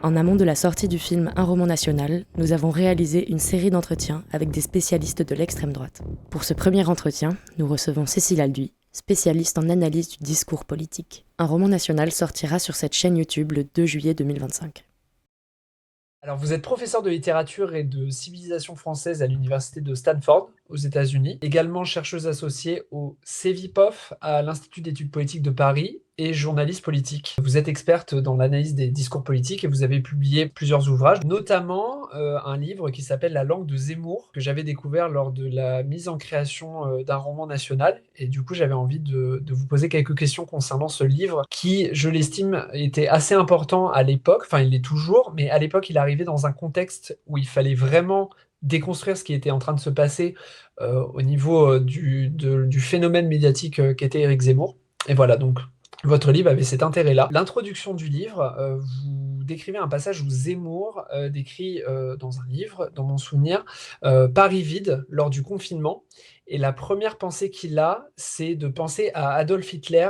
En amont de la sortie du film Un roman national, nous avons réalisé une série d'entretiens avec des spécialistes de l'extrême droite. Pour ce premier entretien, nous recevons Cécile Alduy, spécialiste en analyse du discours politique. Un roman national sortira sur cette chaîne YouTube le 2 juillet 2025. Alors, vous êtes professeur de littérature et de civilisation française à l'université de Stanford, aux États-Unis, également chercheuse associée au CEVIPOF à l'Institut d'études politiques de Paris et journaliste politique. Vous êtes experte dans l'analyse des discours politiques et vous avez publié plusieurs ouvrages, notamment un livre qui s'appelle La langue de Zemmour, que j'avais découvert lors de la mise en création d'un roman national. Et du coup, j'avais envie de vous poser quelques questions concernant ce livre qui, je l'estime, était assez important à l'époque. Enfin, il l'est toujours, mais à l'époque, il arrivait dans un contexte où il fallait vraiment déconstruire ce qui était en train de se passer au niveau du phénomène médiatique qu'était Éric Zemmour. Et voilà, donc votre livre avait cet intérêt-là. L'introduction du livre, vous décrivez un passage où Zemmour décrit dans un livre, dans mon souvenir, Paris vide lors du confinement. Et la première pensée qu'il a, c'est de penser à Adolf Hitler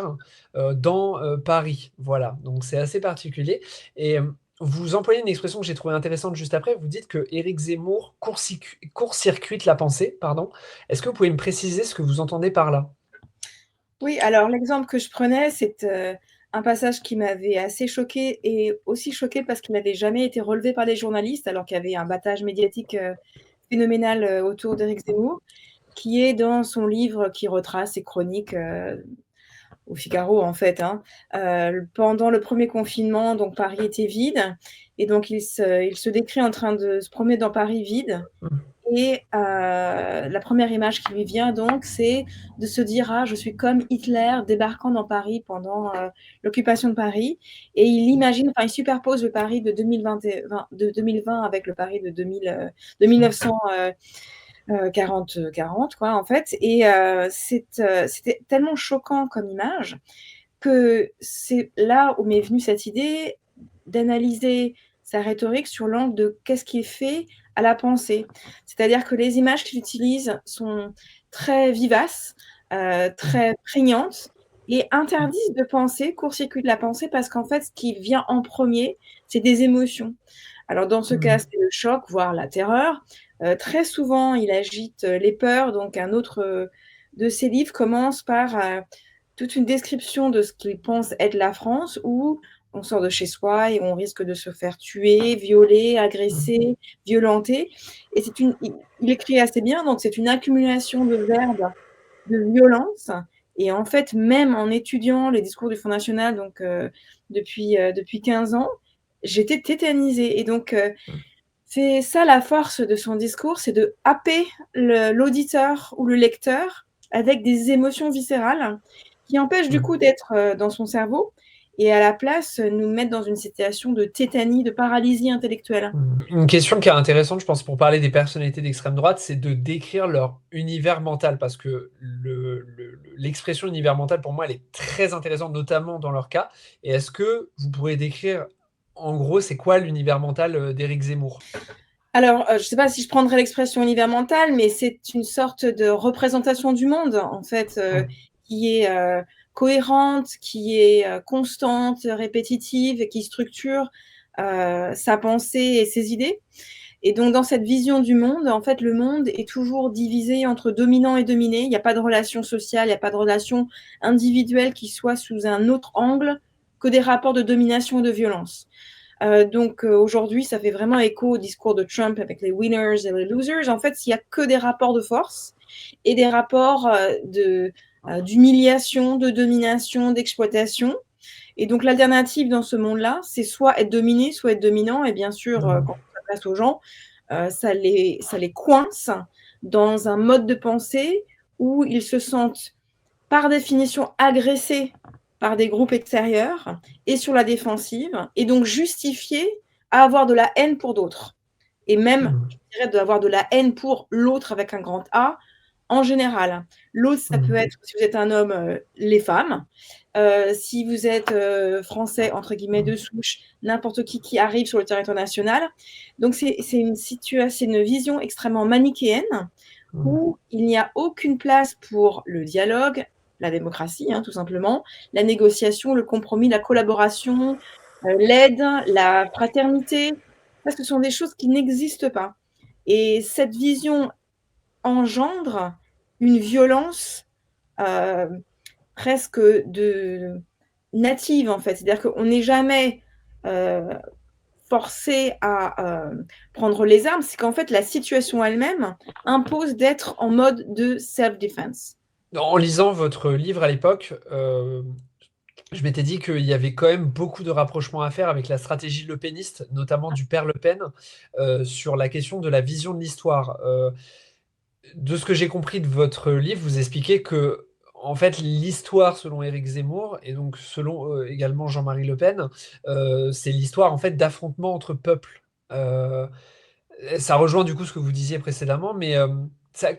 dans Paris. Voilà, donc c'est assez particulier. Et vous employez une expression que j'ai trouvée intéressante juste après. Vous dites que Éric Zemmour court-circuite la pensée. Pardon. Est-ce que vous pouvez me préciser ce que vous entendez par là? Oui, alors l'exemple que je prenais, c'est un passage qui m'avait assez choquée et aussi choquée parce qu'il n'avait jamais été relevé par les journalistes, alors qu'il y avait un battage médiatique phénoménal autour d'Éric Zemmour, qui est dans son livre qui retrace ses chroniques au Figaro, en fait. Pendant le premier confinement, donc Paris était vide, et donc il se décrit en train de se promener dans Paris vide. Et la première image qui lui vient donc, c'est de se dire: ah, je suis comme Hitler débarquant dans Paris pendant l'occupation de Paris. Et il imagine, enfin, il superpose le Paris de 2020 avec le Paris de 1940, quoi, en fait. Et c'était tellement choquant comme image que c'est là où m'est venue cette idée d'analyser sa rhétorique sur l'angle de qu'est-ce qui est fait à la pensée. C'est-à-dire que les images qu'il utilise sont très vivaces, très prégnantes et interdisent de penser, court-circuitent la pensée parce qu'en fait, ce qui vient en premier, c'est des émotions. Alors dans ce cas, c'est le choc, voire la terreur. Très souvent, il agite les peurs. Donc un autre de ses livres commence par toute une description de ce qu'il pense être la France, où on sort de chez soi et on risque de se faire tuer, violer, agresser, violenter. Et il écrit assez bien, donc c'est une accumulation de verbes de violence. Et en fait, même en étudiant les discours du Front National, donc depuis 15 ans, j'étais tétanisée. Et donc, c'est ça la force de son discours, c'est de happer l'auditeur ou le lecteur avec des émotions viscérales qui empêchent du coup d'être dans son cerveau et à la place nous mettre dans une situation de tétanie, de paralysie intellectuelle. Une question qui est intéressante, je pense, pour parler des personnalités d'extrême droite, c'est de décrire leur univers mental, parce que l'expression univers mental, pour moi, elle est très intéressante, notamment dans leur cas. Et est-ce que vous pourrez décrire, en gros, c'est quoi l'univers mental d'Éric Zemmour? Alors, je ne sais pas si je prendrais l'expression univers mental, mais c'est une sorte de représentation du monde, en fait, qui est cohérente, qui est constante, répétitive et qui structure sa pensée et ses idées. Et donc, dans cette vision du monde, en fait, le monde est toujours divisé entre dominant et dominé. Il n'y a pas de relation sociale, il n'y a pas de relation individuelle qui soit sous un autre angle que des rapports de domination et de violence. Donc aujourd'hui, ça fait vraiment écho au discours de Trump avec les winners et les losers. En fait, il n'y a que des rapports de force et des rapports d'humiliation, de domination, d'exploitation. Et donc l'alternative dans ce monde-là, c'est soit être dominé, soit être dominant. Et bien sûr, quand on s'adresse aux gens, ça les coince dans un mode de pensée où ils se sentent par définition agressés par des groupes extérieurs et sur la défensive, et donc justifiés à avoir de la haine pour d'autres. Et même, je dirais, d'avoir de la haine pour l'autre avec un grand A, en général. L'autre, ça peut être, si vous êtes un homme, les femmes. Si vous êtes français, entre guillemets, de souche, n'importe qui arrive sur le territoire national. Donc, c'est une vision extrêmement manichéenne où il n'y a aucune place pour le dialogue, la démocratie, tout simplement, la négociation, le compromis, la collaboration, l'aide, la fraternité. Ça, ce sont des choses qui n'existent pas. Et cette vision engendre une violence presque native, en fait. C'est-à-dire qu'on n'est jamais forcé à prendre les armes, c'est qu'en fait, la situation elle-même impose d'être en mode de self-defense. En lisant votre livre à l'époque, je m'étais dit qu'il y avait quand même beaucoup de rapprochements à faire avec la stratégie lepéniste, notamment du père Le Pen, sur la question de la vision de l'histoire. De ce que j'ai compris de votre livre, vous expliquez que, en fait, l'histoire selon Éric Zemmour et donc selon également Jean-Marie Le Pen, c'est l'histoire en fait d'affrontements entre peuples. Euh, Ça rejoint du coup ce que vous disiez précédemment, mais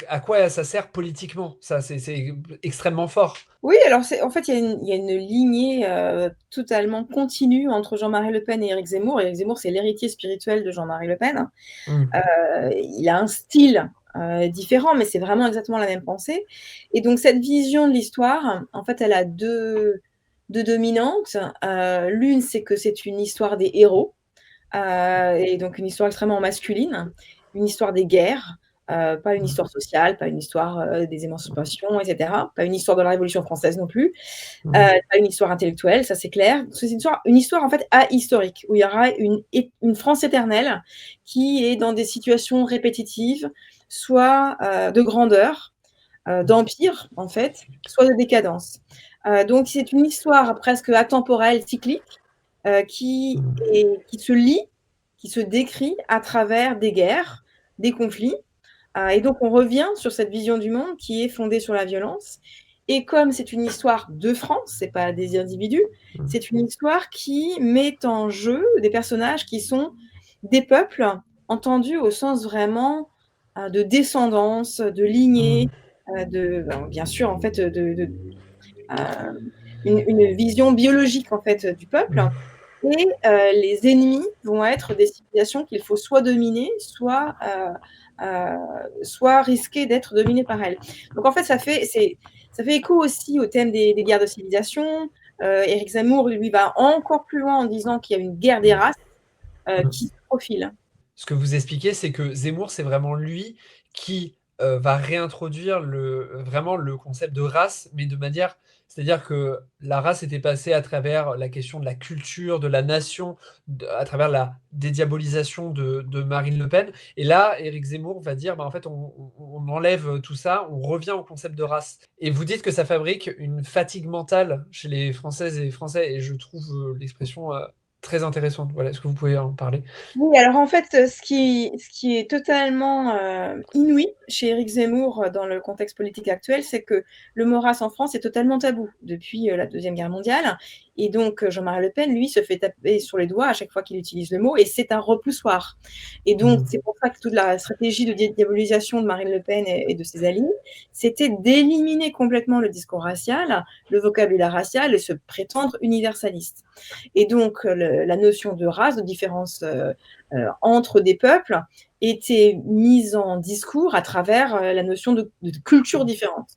à quoi ça sert politiquement? Ça, c'est extrêmement fort. Oui, alors en fait, il y a une lignée totalement continue entre Jean-Marie Le Pen et Éric Zemmour. Éric Zemmour, c'est l'héritier spirituel de Jean-Marie Le Pen. Mm. Il a un style différent, mais c'est vraiment exactement la même pensée. Et donc, cette vision de l'histoire, en fait, elle a deux dominantes. L'une, c'est que c'est une histoire des héros, et donc une histoire extrêmement masculine, une histoire des guerres, pas une histoire sociale, pas une histoire des émancipations, etc. Pas une histoire de la Révolution française non plus, Mm. pas une histoire intellectuelle, ça c'est clair. C'est une histoire en fait ahistorique, où il y aura une France éternelle qui est dans des situations répétitives, soit de grandeur, d'empire en fait, soit de décadence. Donc c'est une histoire presque atemporelle, cyclique, qui se lit, qui se décrit à travers des guerres, des conflits. Et donc, on revient sur cette vision du monde qui est fondée sur la violence. Et comme c'est une histoire de France, c'est pas des individus, c'est une histoire qui met en jeu des personnages qui sont des peuples entendus au sens vraiment de descendance, de lignée, bien sûr, en fait, une vision biologique en fait du peuple. Et les ennemis vont être des civilisations qu'il faut soit dominer, soit risquer d'être dominées par elles. Donc en fait, ça fait écho aussi au thème des guerres de civilisation. Éric Zemmour, lui, va encore plus loin en disant qu'il y a une guerre des races qui se profile. Ce que vous expliquez, c'est que Zemmour, c'est vraiment lui qui va réintroduire vraiment le concept de race, mais de manière, c'est-à-dire que la race était passée à travers la question de la culture, de la nation, à travers la dédiabolisation de Marine Le Pen. Et là, Éric Zemmour va dire, bah, en fait, on enlève tout ça, on revient au concept de race. Et vous dites que ça fabrique une fatigue mentale chez les Françaises et les Français, et je trouve l'expression très intéressante. Voilà, est-ce que vous pouvez en parler? Oui, alors en fait, ce qui est totalement inouï chez Éric Zemmour dans le contexte politique actuel, c'est que le mot race en France est totalement tabou depuis la Deuxième Guerre mondiale. Et donc Jean-Marie Le Pen, lui, se fait taper sur les doigts à chaque fois qu'il utilise le mot, et c'est un repoussoir. Et donc Mm. c'est pour ça que toute la stratégie de diabolisation de Marine Le Pen et de ses alliés, c'était d'éliminer complètement le discours racial, le vocabulaire racial, et se prétendre universaliste. Et donc la notion de race, de différence entre des peuples était mise en discours à travers la notion de culture différente.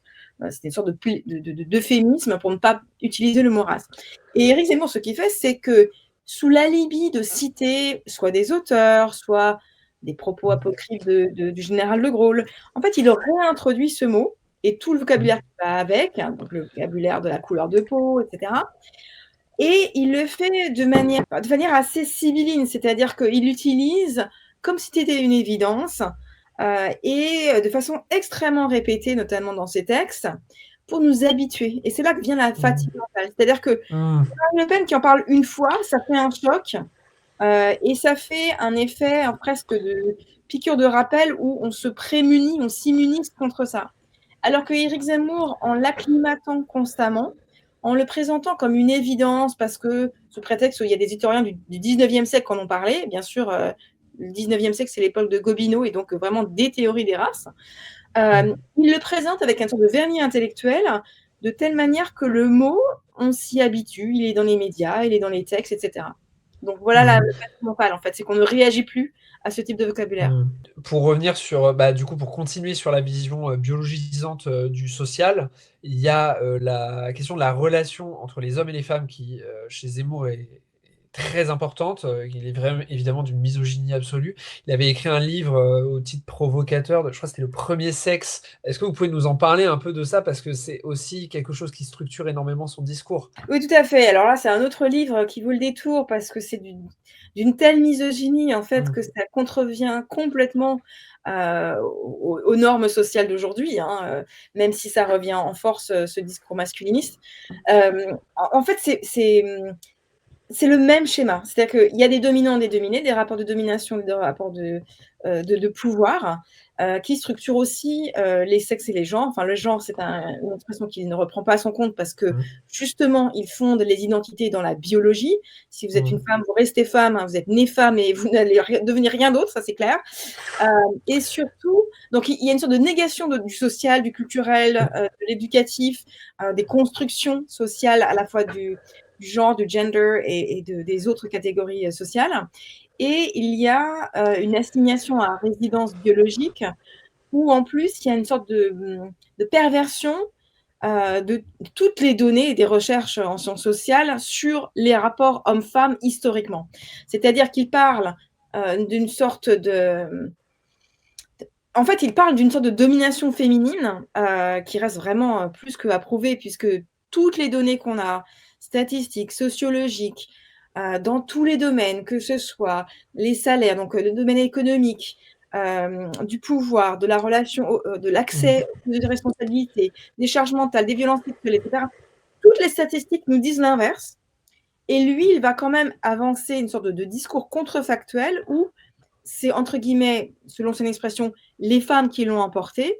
C'était une sorte d'euphémisme pour ne pas utiliser le mot race. Et Éric Zemmour, ce qu'il fait, c'est que sous l'alibi de citer soit des auteurs, soit des propos apocryphes du général de Gaulle, en fait, il réintroduit ce mot et tout le vocabulaire qui va avec, hein, donc le vocabulaire de la couleur de peau, etc. Et il le fait de manière assez sibylline, c'est-à-dire qu'il l'utilise comme si c'était une évidence, et de façon extrêmement répétée, notamment dans ses textes, pour nous habituer. Et c'est là que vient la fatigue mentale. C'est-à-dire que Mm. Marine Le Pen qui en parle une fois, ça fait un choc, et ça fait un effet presque de piqûre de rappel où on se prémunit, on s'immunise contre ça. Alors que Éric Zemmour, en l'acclimatant constamment, en le présentant comme une évidence, parce que sous prétexte qu'il y a des historiens du 19e siècle qui en ont parlé, bien sûr, le 19e siècle, c'est l'époque de Gobineau, et donc vraiment des théories des races, il le présente avec un sorte de vernis intellectuel, de telle manière que le mot, on s'y habitue, il est dans les médias, il est dans les textes, etc. Donc voilà Mm. le fait mental, en fait, c'est qu'on ne réagit plus à ce type de vocabulaire. Mm. Pour revenir sur, bah, du coup, pour continuer sur la vision biologisante du social, il y a la question de la relation entre les hommes et les femmes qui, chez Zemmour, est très importante. Il est vraiment évidemment d'une misogynie absolue. Il avait écrit un livre au titre provocateur, je crois que c'était Le Premier Sexe. Est-ce que vous pouvez nous en parler un peu de ça? Parce que c'est aussi quelque chose qui structure énormément son discours. Oui, tout à fait. Alors là, c'est un autre livre qui vaut le détour parce que c'est d'une telle misogynie, en fait, Mm. que ça contrevient complètement aux normes sociales d'aujourd'hui, hein, même si ça revient en force, ce discours masculiniste. En fait, c'est le même schéma. C'est-à-dire qu'il y a des dominants, des dominés, des rapports de domination, des rapports de pouvoir qui structurent aussi les sexes et les genres. Enfin, le genre, c'est une expression qui ne reprend pas à son compte parce que Mm. justement, il fonde les identités dans la biologie. Si vous êtes une Mm. femme, vous restez femme, hein, vous êtes née femme et vous n'allez devenir rien d'autre, ça c'est clair. Et surtout, donc il y a une sorte de négation du social, du culturel, de l'éducatif, des constructions sociales à la fois du genre, du gender et des autres catégories sociales. Et il y a une assignation à résidence biologique où en plus il y a une sorte de perversion de toutes les données et des recherches en sciences sociales sur les rapports hommes-femmes historiquement. C'est-à-dire qu'il parle d'une sorte de... En fait, il parle d'une sorte de domination féminine qui reste vraiment plus qu'approuvée, puisque toutes les données qu'on a, statistiques, sociologiques, dans tous les domaines, que ce soit les salaires, donc le domaine économique, du pouvoir, de la relation, de Mm. l'accès aux responsabilités, des charges mentales, des violences sexuelles, etc. Toutes les statistiques nous disent l'inverse. Et lui, il va quand même avancer une sorte de discours contrefactuel où c'est, entre guillemets, selon son expression, les femmes qui l'ont emporté,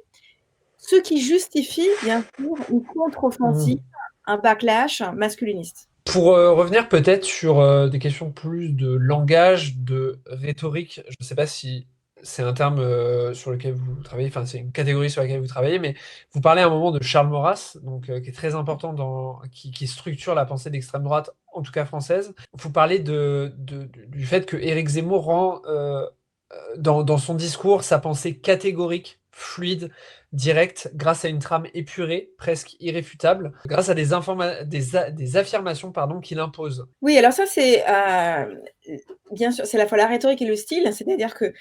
ce qui justifie, bien sûr, une contre-offensive, Mm. un backlash masculiniste. Pour revenir peut-être sur des questions plus de langage, de rhétorique, je ne sais pas si c'est un terme sur lequel vous travaillez, enfin c'est une catégorie sur laquelle vous travaillez, mais vous parlez à un moment de Charles Maurras, donc, qui est très important qui structure la pensée d'extrême droite, en tout cas française. Vous parlez du fait que Éric Zemmour rend dans son discours sa pensée catégorique, fluide, directe, grâce à une trame épurée, presque irréfutable, grâce à des affirmations pardon, qu'il impose. Oui, alors ça, c'est bien sûr, c'est à la fois la rhétorique et le style, c'est-à-dire que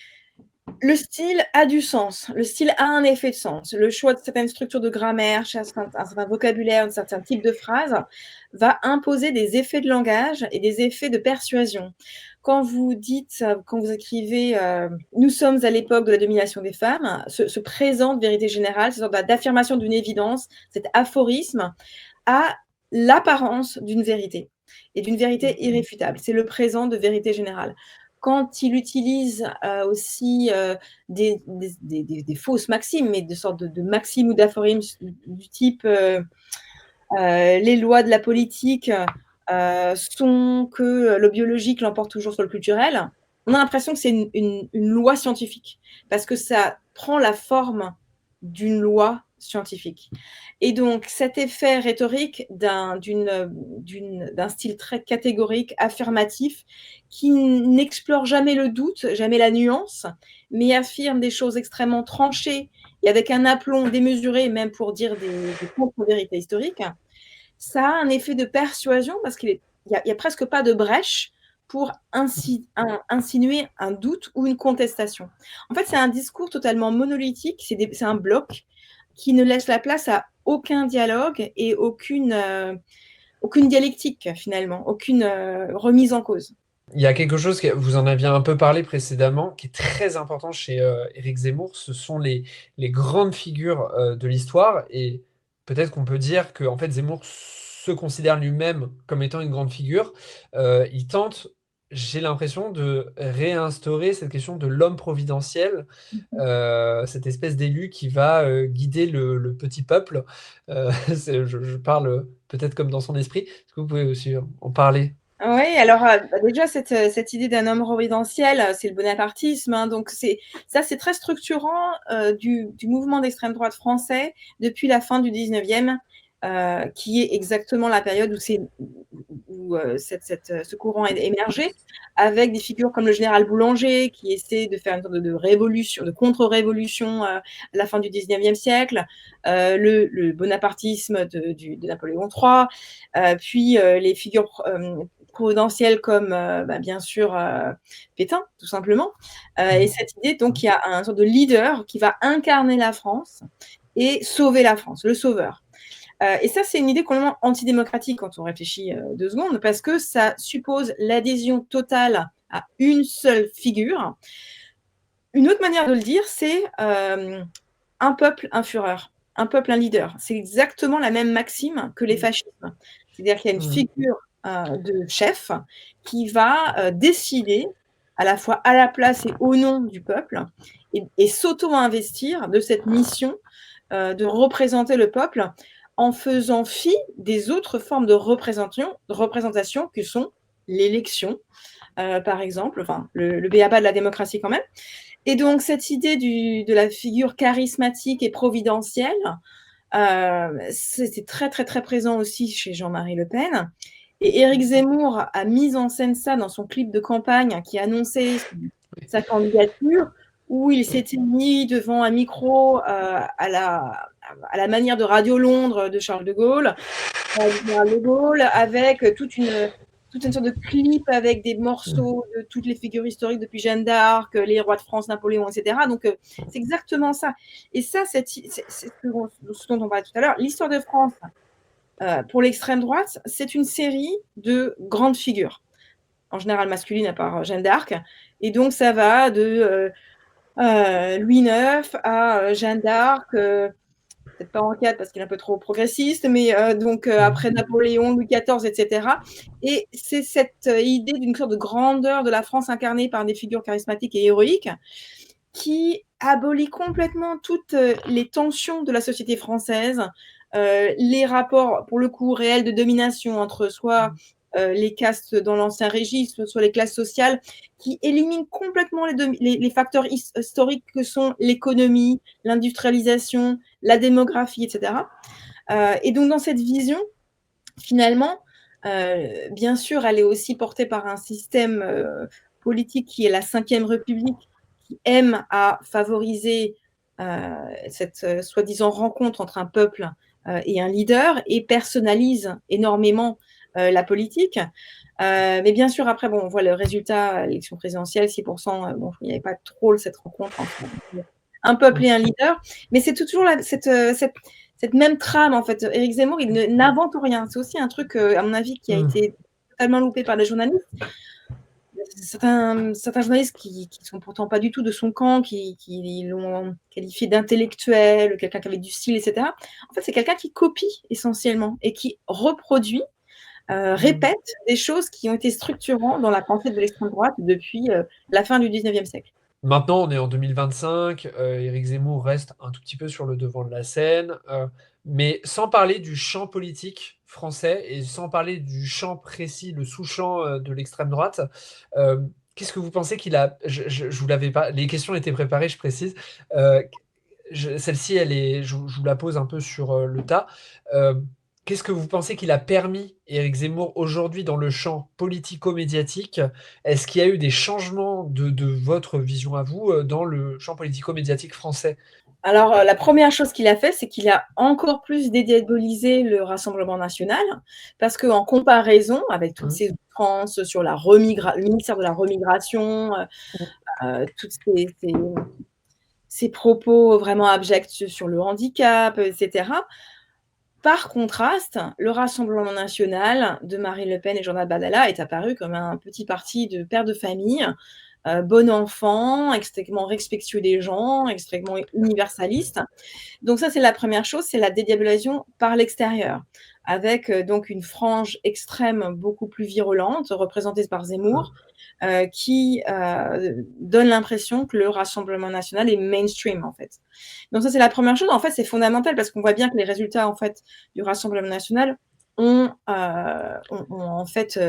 le style a du sens, le style a un effet de sens. Le choix de certaines structures de grammaire, un certain vocabulaire, un certain type de phrase va imposer des effets de langage et des effets de persuasion. Quand vous dites, quand vous écrivez Nous sommes à l'époque de la domination des femmes, ce présent de vérité générale, cette sorte d'affirmation d'une évidence, cet aphorisme a l'apparence d'une vérité et d'une vérité irréfutable. C'est le présent de vérité générale. Quand il utilise aussi des fausses maximes, mais de sortes de maximes ou d'aphorismes du type les lois de la politique sont que le biologique l'emporte toujours sur le culturel, on a l'impression que c'est une loi scientifique, parce que ça prend la forme d'une loi scientifique. Et donc, cet effet rhétorique d'un style très catégorique, affirmatif, qui n'explore jamais le doute, jamais la nuance, mais affirme des choses extrêmement tranchées et avec un aplomb démesuré, même pour dire des contre-vérités historiques, ça a un effet de persuasion parce qu'il n'y a presque pas de brèche pour insinuer un doute ou une contestation. En fait, c'est un discours totalement monolithique, c'est un bloc qui ne laisse la place à aucun dialogue et aucune dialectique finalement, aucune remise en cause. Il y a quelque chose que vous en aviez un peu parlé précédemment, qui est très important chez Éric Zemmour, ce sont les grandes figures de l'histoire. Et peut-être qu'on peut dire que en fait, Zemmour se considère lui-même comme étant une grande figure. Il tente, j'ai l'impression, de réinstaurer cette question de l'homme providentiel, cette espèce d'élu qui va guider le petit peuple. Je parle peut-être comme dans son esprit. Est-ce que vous pouvez aussi en parler? Oui, alors déjà cette idée d'un homme providentiel, c'est le bonapartisme, hein, donc c'est très structurant du mouvement d'extrême droite français depuis la fin du 19e, qui est exactement la période où ce courant est émergé, avec des figures comme le général Boulanger qui essaie de faire une sorte de révolution, de contre-révolution à la fin du 19e siècle, le bonapartisme de Napoléon III, puis les figures providentielle comme, bien sûr, Pétain, tout simplement. Et cette idée, donc, il y a un sorte de leader qui va incarner la France et sauver la France, le sauveur. Et ça, c'est une idée complètement antidémocratique quand on réfléchit 2 secondes, parce que ça suppose l'adhésion totale à une seule figure. Une autre manière de le dire, c'est un peuple, un Führer, un peuple, un leader. C'est exactement la même maxime que les fascismes. C'est-à-dire qu'il y a une figure de chef qui va décider à la fois à la place et au nom du peuple et s'auto-investir de cette mission de représenter le peuple en faisant fi des autres formes de représentation que sont l'élection, par exemple, enfin le b.a-ba de la démocratie quand même. Et donc cette idée de la figure charismatique et providentielle, c'était très, très, très présent aussi chez Jean-Marie Le Pen. Et Éric Zemmour a mis en scène ça dans son clip de campagne qui annonçait sa candidature, où il s'était mis devant un micro à la manière de Radio Londres de Charles de Gaulle, avec toute une sorte de clip avec des morceaux de toutes les figures historiques depuis Jeanne d'Arc, les rois de France, Napoléon, etc. Donc, c'est exactement ça. Et ça, c'est ce dont on parlait tout à l'heure. L'histoire de France, pour l'extrême droite, c'est une série de grandes figures, en général masculines à part Jeanne d'Arc. Et donc, ça va de Louis IX à Jeanne d'Arc, peut-être pas en 4 parce qu'il est un peu trop progressiste, mais après Napoléon, Louis XIV, etc. Et c'est cette idée d'une sorte de grandeur de la France incarnée par des figures charismatiques et héroïques qui abolit complètement toutes les tensions de la société française, les rapports, pour le coup, réels de domination entre soit les castes dans l'Ancien Régime, soit les classes sociales, qui éliminent complètement les facteurs historiques que sont l'économie, l'industrialisation, la démographie, etc. Et donc, dans cette vision, finalement, bien sûr, elle est aussi portée par un système politique qui est la Ve République, qui aime à favoriser cette soi-disant rencontre entre un peuple et un leader et personnalise énormément la politique. Mais bien sûr, après, on voit le résultat, l'élection présidentielle, 6%, il n'y avait pas trop cette rencontre entre un peuple et un leader. Mais c'est toujours cette même trame, en fait. Éric Zemmour, il n'invente rien. C'est aussi un truc, à mon avis, qui a été totalement loupé par les journalistes. Certains journalistes qui sont pourtant pas du tout de son camp, qui l'ont qualifié d'intellectuel, quelqu'un qui avait du style, etc. En fait, c'est quelqu'un qui copie essentiellement et qui reproduit, répète des choses qui ont été structurantes dans la pensée de l'extrême droite depuis la fin du 19e siècle. Maintenant, on est en 2025, Éric Zemmour reste un tout petit peu sur le devant de la scène, mais sans parler du champ politique français et sans parler du champ précis, le sous-champ de l'extrême droite, qu'est-ce que vous pensez qu'il a... Je vous l'avais pas... Les questions étaient préparées, je précise. Celle-ci, je vous la pose un peu sur le tas. Qu'est-ce que vous pensez qu'il a permis, Éric Zemmour, aujourd'hui dans le champ politico-médiatique? Est-ce qu'il y a eu des changements de votre vision à vous dans le champ politico-médiatique français? Alors, la première chose qu'il a fait, c'est qu'il a encore plus dédiabolisé le Rassemblement national, parce qu'en comparaison avec toutes ces outrances sur le ministère de la remigration, toutes ces propos vraiment abjects sur le handicap, etc. Par contraste, le Rassemblement national de Marine Le Pen et Jordan Bardella est apparu comme un petit parti de père de famille, bon enfant, extrêmement respectueux des gens, extrêmement universaliste. Donc ça, c'est la première chose, c'est la dédiabolisation par l'extérieur, avec donc une frange extrême beaucoup plus virulente, représentée par Zemmour, qui donne l'impression que le Rassemblement national est mainstream, en fait. Donc ça, c'est la première chose. En fait, c'est fondamental parce qu'on voit bien que les résultats, en fait, du Rassemblement national ont en fait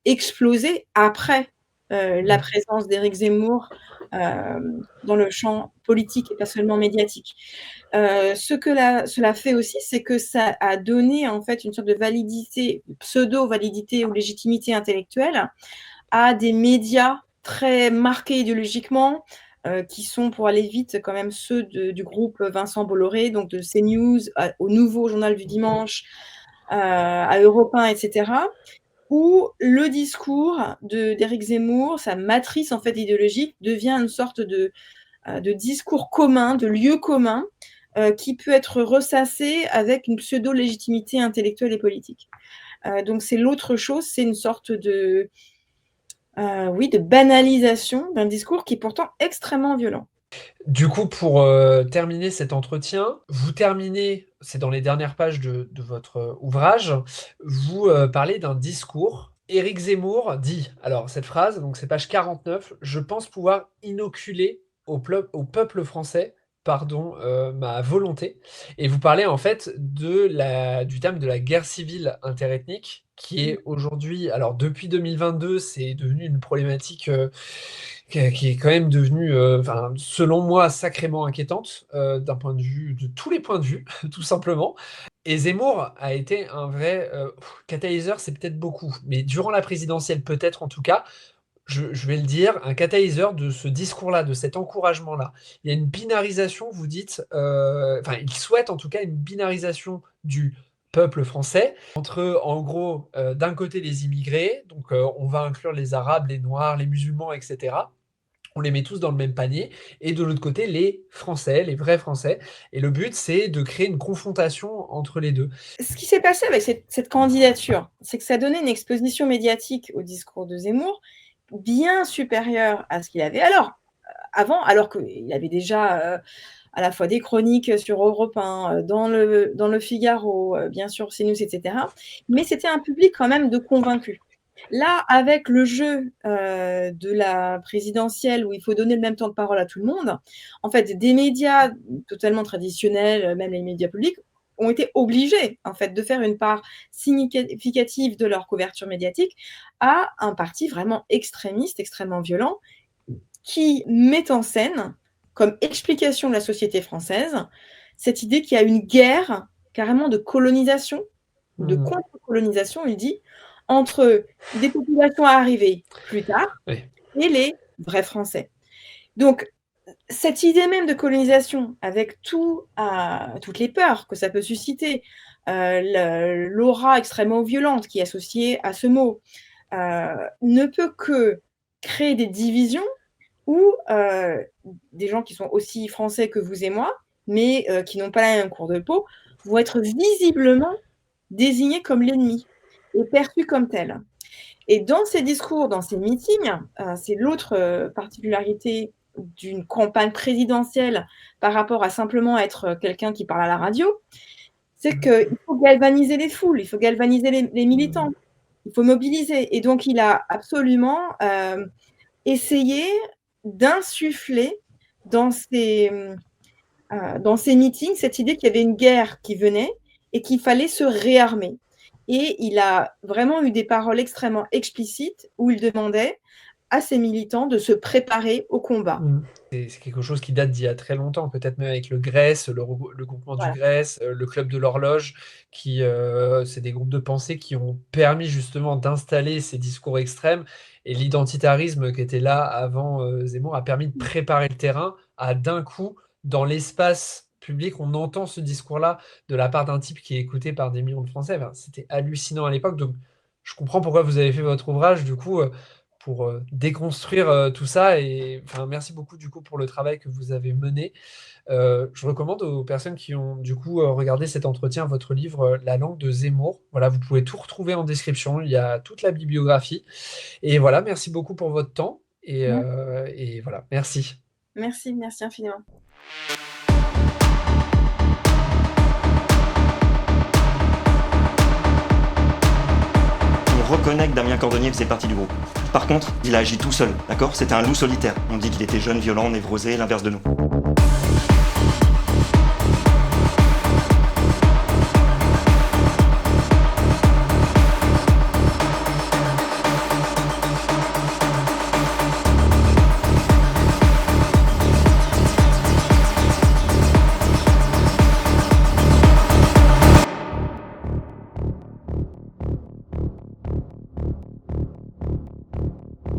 explosé après la présence d'Éric Zemmour dans le champ politique et pas seulement médiatique. Ce que cela fait aussi, c'est que ça a donné en fait une sorte de validité, pseudo-validité ou légitimité intellectuelle à des médias très marqués idéologiquement, qui sont, pour aller vite, quand même ceux du groupe Vincent Bolloré, donc de CNews, au Nouveau Journal du Dimanche, à Europe 1, etc., où le discours d'Éric Zemmour, sa matrice en fait idéologique, devient une sorte de discours commun, de lieu commun, qui peut être ressassé avec une pseudo-légitimité intellectuelle et politique. Donc c'est l'autre chose, c'est une sorte de banalisation d'un discours qui est pourtant extrêmement violent. Du coup, pour terminer cet entretien, vous terminez, c'est dans les dernières pages de votre ouvrage, vous parlez d'un discours. Éric Zemmour dit, alors cette phrase, donc c'est page 49, je pense pouvoir inoculer au peuple français, pardon, ma volonté. Et vous parlez en fait du thème de la guerre civile interethnique, qui est aujourd'hui, alors depuis 2022, c'est devenu une problématique qui est quand même devenue, selon moi, sacrément inquiétante, d'un point de vue, de tous les points de vue, tout simplement. Et Zemmour a été un vrai catalyseur, c'est peut-être beaucoup, mais durant la présidentielle, peut-être en tout cas, je vais le dire, un catalyseur de ce discours-là, de cet encouragement-là. Il y a une binarisation, vous dites, il souhaite en tout cas une binarisation du peuple français entre, en gros, d'un côté les immigrés, donc on va inclure les Arabes, les Noirs, les musulmans, etc. On les met tous dans le même panier, et de l'autre côté, les Français, les vrais Français. Et le but, c'est de créer une confrontation entre les deux. Ce qui s'est passé avec cette candidature, c'est que ça donnait une exposition médiatique au discours de Zemmour bien supérieure à ce qu'il avait avant, alors qu'il avait déjà à la fois des chroniques sur Europe 1, dans le Figaro, bien sûr CNews, etc. Mais c'était un public quand même de convaincus. Là, avec le jeu de la présidentielle où il faut donner le même temps de parole à tout le monde, en fait, des médias totalement traditionnels, même les médias publics, ont été obligés en fait de faire une part significative de leur couverture médiatique à un parti vraiment extrémiste, extrêmement violent, qui met en scène, comme explication de la société française, cette idée qu'il y a une guerre carrément de colonisation, de contre-colonisation, il dit, entre des populations arrivées plus tard et les vrais Français. Donc, cette idée même de colonisation, avec toutes les peurs que ça peut susciter, l'aura extrêmement violente qui est associée à ce mot, ne peut que créer des divisions où des gens qui sont aussi français que vous et moi, mais qui n'ont pas la même couleur de peau, vont être visiblement désignés comme l'ennemi et perçus comme tels. Et dans ces discours, dans ces meetings, c'est l'autre particularité d'une campagne présidentielle par rapport à simplement être quelqu'un qui parle à la radio, c'est qu'il faut galvaniser les foules, il faut galvaniser les militants, il faut mobiliser. Et donc, il a absolument essayé d'insuffler dans ces meetings cette idée qu'il y avait une guerre qui venait et qu'il fallait se réarmer. Et il a vraiment eu des paroles extrêmement explicites où il demandait à ses militants de se préparer au combat. C'est quelque chose qui date d'il y a très longtemps, peut-être même avec le GRES, le groupement du GRES, le Club de l'Horloge, c'est des groupes de pensée qui ont permis justement d'installer ces discours extrêmes, et l'identitarisme qui était là avant Zemmour a permis de préparer le terrain à d'un coup, dans l'espace public, on entend ce discours-là de la part d'un type qui est écouté par des millions de Français. C'était hallucinant à l'époque, donc je comprends pourquoi vous avez fait votre ouvrage, du coup, pour déconstruire tout ça. Et merci beaucoup du coup pour le travail que vous avez mené. Je recommande aux personnes qui ont du coup regardé cet entretien votre livre La langue de Zemmour. Voilà, vous pouvez tout retrouver en description. Il y a toute la bibliographie. Et voilà, merci beaucoup pour votre temps. Et voilà, merci. Merci infiniment. On reconnaît que Damien Cordonnier faisait partie du groupe. Par contre, il a agi tout seul, d'accord ? C'était un loup solitaire. On dit qu'il était jeune, violent, névrosé, l'inverse de nous.